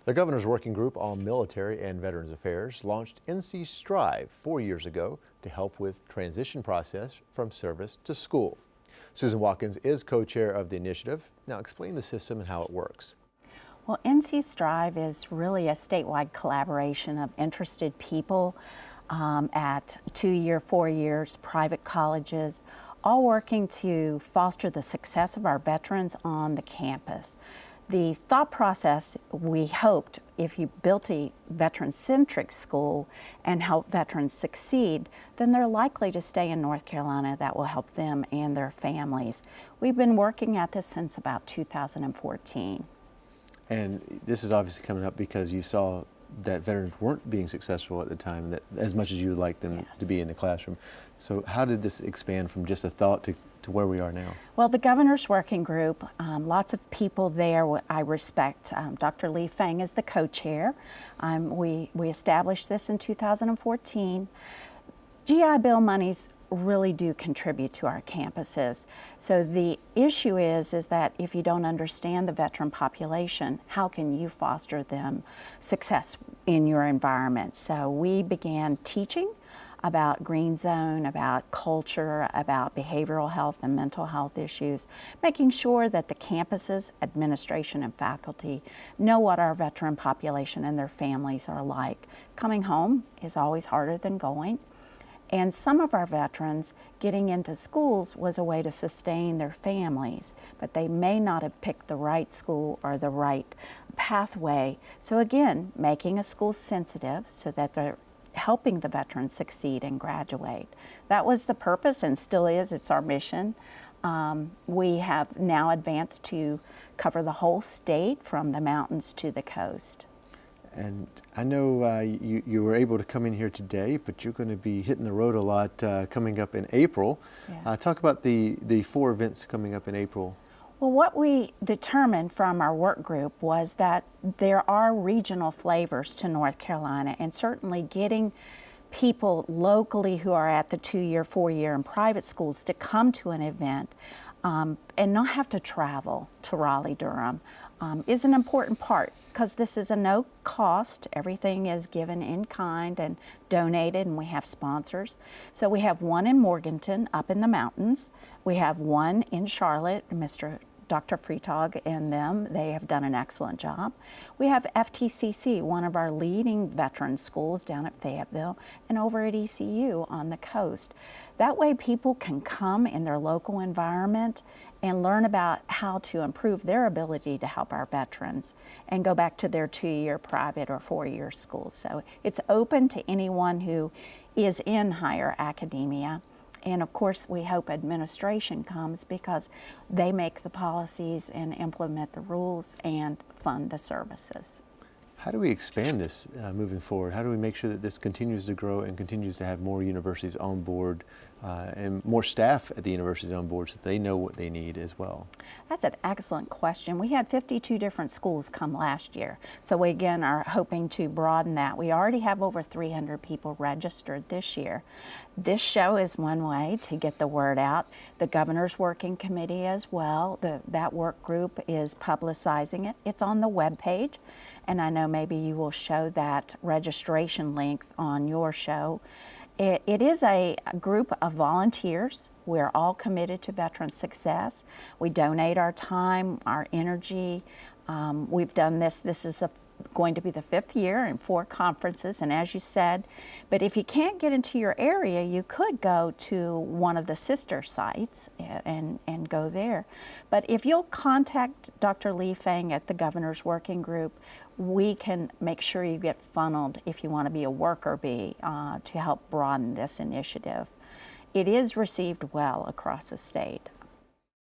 The Governor's Working Group on Military and Veterans Affairs launched NC Strive 4 years ago to help with transition process from service to school. Susan Watkins is co-chair of the initiative. Now explain the system and how it works. Well, NC Strive is really a statewide collaboration of interested people at 2-year, 4 years, private colleges, all working to foster the success of our veterans on the campus. The thought process, we hoped, if you built a veteran-centric school and help veterans succeed, then they're likely to stay in North Carolina. That will help them and their families. We've been working at this since about 2014. And this is obviously coming up because you saw that veterans weren't being successful at the time, that as much as you would like them to be in the classroom. So how did this expand from just a thought to where we are now? Well, the Governor's Working Group, lots of people there I respect. Dr. Lee Fang is the co-chair. We established this in 2014. GI Bill monies really do contribute to our campuses. So the issue is that if you don't understand the veteran population, how can you foster them success in your environment? So we began teaching about green zone, about culture, about behavioral health and mental health issues, making sure that the campuses, administration, and faculty know what our veteran population and their families are like. Coming home is always harder than going. And some of our veterans getting into schools was a way to sustain their families, but they may not have picked the right school or the right pathway. So again, making a school sensitive so that they're helping the veterans succeed and graduate. That was the purpose and still is. It's our mission. We have now advanced to cover the whole state from the mountains to the coast. And I know you were able to come in here today, but you're going to be hitting the road a lot coming up in April. Yeah. Talk about the 4 events coming up in April. Well, what we determined from our work group was that there are regional flavors to North Carolina, and certainly getting people locally who are at the 2-year, 4-year and private schools to come to an event and not have to travel to Raleigh-Durham is an important part, because this is a no cost. Everything is given in kind and donated, and we have sponsors. So we have one in Morganton up in the mountains. We have one in Charlotte, Dr. Freetag and them. They have done an excellent job. We have FTCC, one of our leading veteran schools down at Fayetteville, and over at ECU on the coast. That way people can come in their local environment and learn about how to improve their ability to help our veterans and go back to their 2-year private or 4-year schools. So it's open to anyone who is in higher academia. And of course, we hope administration comes because they make the policies and implement the rules and fund the services. How do we expand this moving forward? How do we make sure that this continues to grow and continues to have more universities on board and more staff at the universities on board so that they know what they need as well? That's an excellent question. We had 52 different schools come last year. So we again are hoping to broaden that. We already have over 300 people registered this year. This show is one way to get the word out. The Governor's Working Committee as well, that work group is publicizing it. It's on the web page, and I know maybe you will show that registration link on your show. It is a group of volunteers. We're all committed to veteran success. We donate our time, our energy. We've done this. This is going to be the 5th year in 4 conferences, and as you said, but if you can't get into your area, you could go to one of the sister sites and go there. But if you'll contact Dr. Lee Fang at the Governor's Working Group, we can make sure you get funneled if you want to be a worker bee to help broaden this initiative. It is received well across the state.